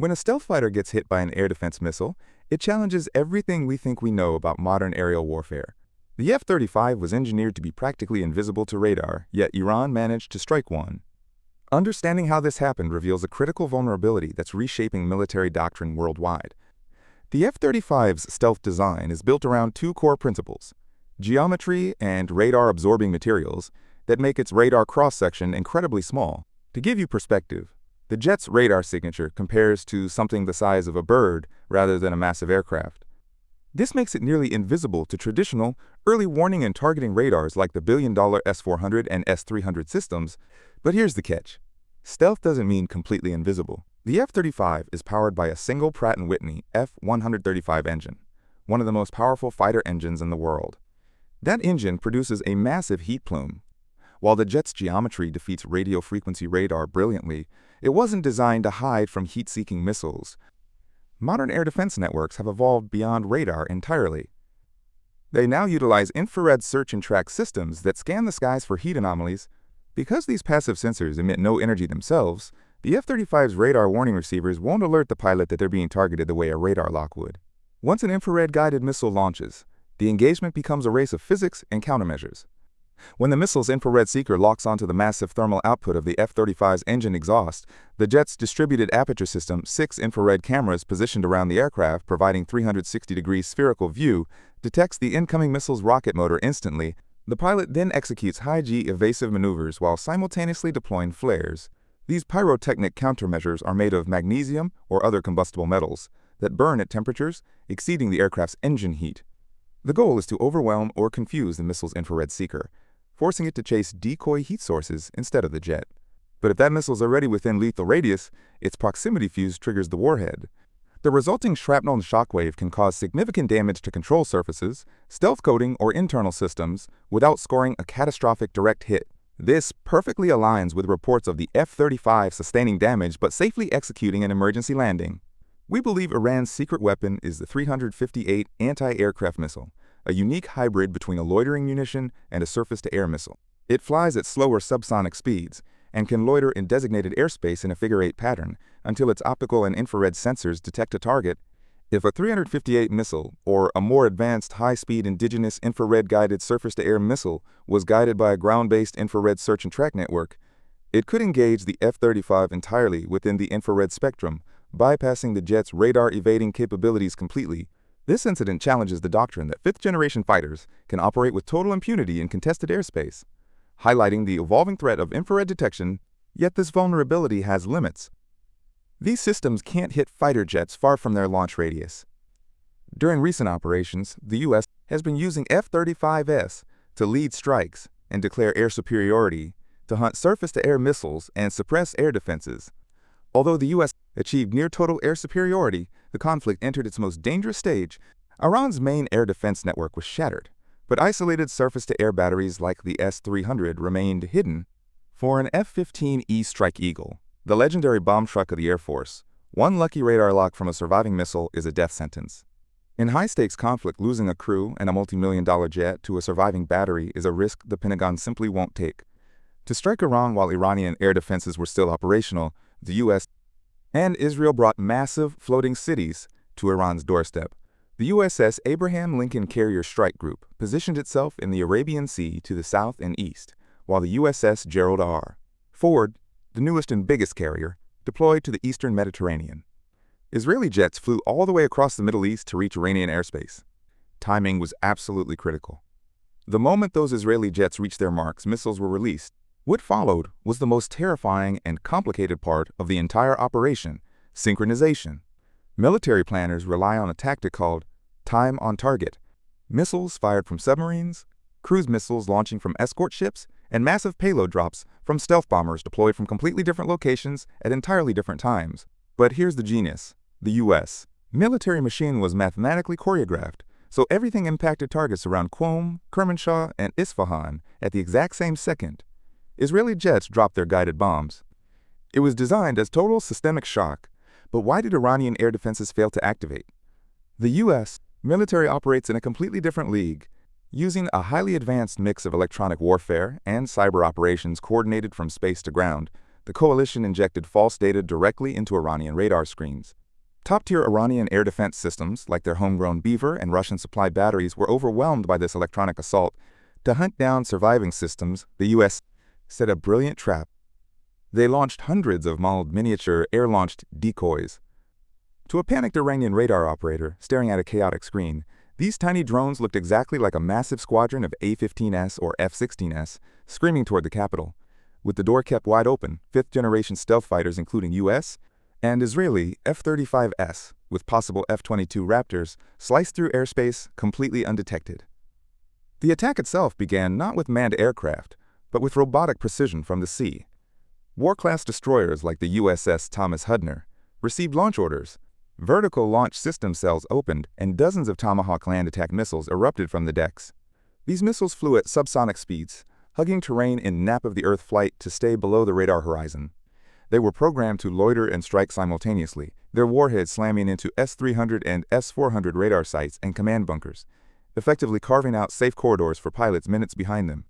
When a stealth fighter gets hit by an air defense missile, it challenges everything we think we know about modern aerial warfare. The F-35 was engineered to be practically invisible to radar, yet Iran managed to strike one. Understanding how this happened reveals a critical vulnerability that's reshaping military doctrine worldwide. The F-35's stealth design is built around two core principles: geometry and radar-absorbing materials that make its radar cross-section incredibly small. To give you perspective, the jet's radar signature compares to something the size of a bird rather than a massive aircraft. This makes it nearly invisible to traditional, early warning and targeting radars like the billion-dollar S-400 and S-300 systems. But here's the catch. Stealth doesn't mean completely invisible. The F-35 is powered by a single Pratt & Whitney F-135 engine, one of the most powerful fighter engines in the world. That engine produces a massive heat plume. While the jet's geometry defeats radio frequency radar brilliantly, it wasn't designed to hide from heat-seeking missiles. Modern air defense networks have evolved beyond radar entirely. They now utilize infrared search and track systems that scan the skies for heat anomalies. Because these passive sensors emit no energy themselves, the F-35's radar warning receivers won't alert the pilot that they're being targeted the way a radar lock would. Once an infrared-guided missile launches, the engagement becomes a race of physics and countermeasures. When the missile's infrared seeker locks onto the massive thermal output of the F-35's engine exhaust, the jet's distributed aperture system, 6 infrared cameras positioned around the aircraft providing 360-degree spherical view, detects the incoming missile's rocket motor instantly. The pilot then executes high-G evasive maneuvers while simultaneously deploying flares. These pyrotechnic countermeasures are made of magnesium or other combustible metals that burn at temperatures exceeding the aircraft's engine heat. The goal is to overwhelm or confuse the missile's infrared seeker, forcing it to chase decoy heat sources instead of the jet. But if that missile is already within lethal radius, its proximity fuse triggers the warhead. The resulting shrapnel and shockwave can cause significant damage to control surfaces, stealth coating, or internal systems without scoring a catastrophic direct hit. This perfectly aligns with reports of the F-35 sustaining damage but safely executing an emergency landing. We believe Iran's secret weapon is the 358 anti-aircraft missile, a unique hybrid between a loitering munition and a surface-to-air missile. It flies at slower subsonic speeds and can loiter in designated airspace in a figure-8 pattern until its optical and infrared sensors detect a target. If a 358 missile, or a more advanced high-speed indigenous infrared-guided surface-to-air missile, was guided by a ground-based infrared search and track network, it could engage the F-35 entirely within the infrared spectrum, bypassing the jet's radar-evading capabilities completely. This incident challenges the doctrine that fifth-generation fighters can operate with total impunity in contested airspace, highlighting the evolving threat of infrared detection. Yet this vulnerability has limits. These systems can't hit fighter jets far from their launch radius. During recent operations, the U.S. has been using F-35s to lead strikes and declare air superiority, to hunt surface-to-air missiles and suppress air defenses. Although the U.S. achieved near-total air superiority, the conflict entered its most dangerous stage. Iran's main air defense network was shattered, but isolated surface-to-air batteries like the S-300 remained hidden. For an F-15E Strike Eagle, the legendary bomb truck of the Air Force, one lucky radar lock from a surviving missile is a death sentence. In high-stakes conflict, losing a crew and a multi-million-dollar jet to a surviving battery is a risk the Pentagon simply won't take. To strike Iran while Iranian air defenses were still operational, the U.S. and Israel brought massive floating cities to Iran's doorstep. The USS Abraham Lincoln Carrier Strike Group positioned itself in the Arabian Sea to the south and east, while the USS Gerald R. Ford, the newest and biggest carrier, deployed to the eastern Mediterranean. Israeli jets flew all the way across the Middle East to reach Iranian airspace. Timing was absolutely critical. The moment those Israeli jets reached their marks, missiles were released. What followed was the most terrifying and complicated part of the entire operation: synchronization. Military planners rely on a tactic called time on target. Missiles fired from submarines, cruise missiles launching from escort ships, and massive payload drops from stealth bombers deployed from completely different locations at entirely different times. But here's the genius: the U.S. military machine was mathematically choreographed, so everything impacted targets around Qom, Kermanshah, and Isfahan at the exact same second. Israeli jets dropped their guided bombs. It was designed as total systemic shock, but why did Iranian air defenses fail to activate? The U.S. military operates in a completely different league, using a highly advanced mix of electronic warfare and cyber operations coordinated from space to ground. the coalition injected false data directly into Iranian radar screens. Top-tier Iranian air defense systems, like their homegrown Beaver and Russian-supplied batteries, were overwhelmed by this electronic assault. To hunt down surviving systems, the U.S. set a brilliant trap. They launched hundreds of modeled miniature air-launched decoys. To a panicked Iranian radar operator staring at a chaotic screen, these tiny drones looked exactly like a massive squadron of A-15S or F-16S screaming toward the capital. With the door kept wide open, fifth-generation stealth fighters including U.S. and Israeli F-35S, with possible F-22 Raptors, sliced through airspace completely undetected. The attack itself began not with manned aircraft, but with robotic precision from the sea. War-class destroyers like the USS Thomas Hudner received launch orders. Vertical launch system cells opened, and dozens of Tomahawk land attack missiles erupted from the decks. These missiles flew at subsonic speeds, hugging terrain in nap-of-the-earth flight to stay below the radar horizon. They were programmed to loiter and strike simultaneously, their warheads slamming into S-300 and S-400 radar sites and command bunkers, effectively carving out safe corridors for pilots minutes behind them.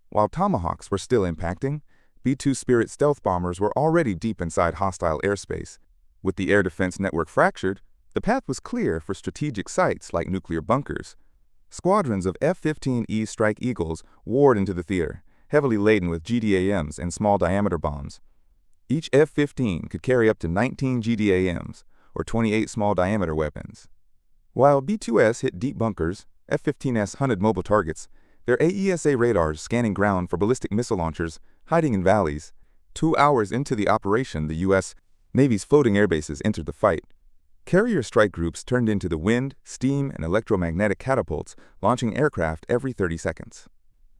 While Tomahawks were still impacting, B-2 Spirit stealth bombers were already deep inside hostile airspace. With the air defense network fractured, the path was clear for strategic sites like nuclear bunkers. Squadrons of F-15E Strike Eagles warred into the theater, heavily laden with GDAMs and small-diameter bombs. Each F-15 could carry up to 19 GDAMs, or 28 small-diameter weapons. While B-2S hit deep bunkers, F-15S hunted mobile targets, their AESA radars scanning ground for ballistic missile launchers hiding in valleys. 2 hours into the operation, the U.S. Navy's floating airbases entered the fight. Carrier strike groups turned into the wind, steam, and electromagnetic catapults, launching aircraft every 30 seconds.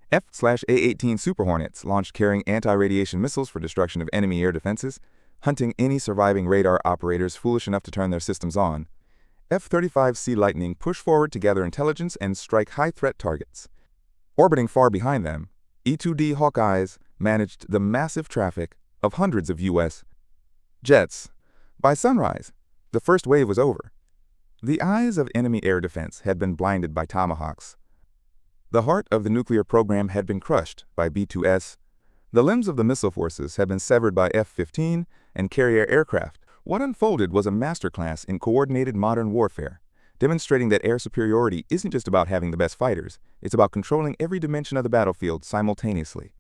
F/A-18 Super Hornets launched carrying anti-radiation missiles for destruction of enemy air defenses, hunting any surviving radar operators foolish enough to turn their systems on. F-35 Sea Lightning pushed forward to gather intelligence and strike high-threat targets. Orbiting far behind them, E-2D Hawkeyes managed the massive traffic of hundreds of U.S. jets. By sunrise, the first wave was over. The eyes of enemy air defense had been blinded by Tomahawks. The heart of the nuclear program had been crushed by B-2S. The limbs of the missile forces had been severed by F-15 and carrier aircraft. What unfolded was a masterclass in coordinated modern warfare, demonstrating that air superiority isn't just about having the best fighters, it's about controlling every dimension of the battlefield simultaneously.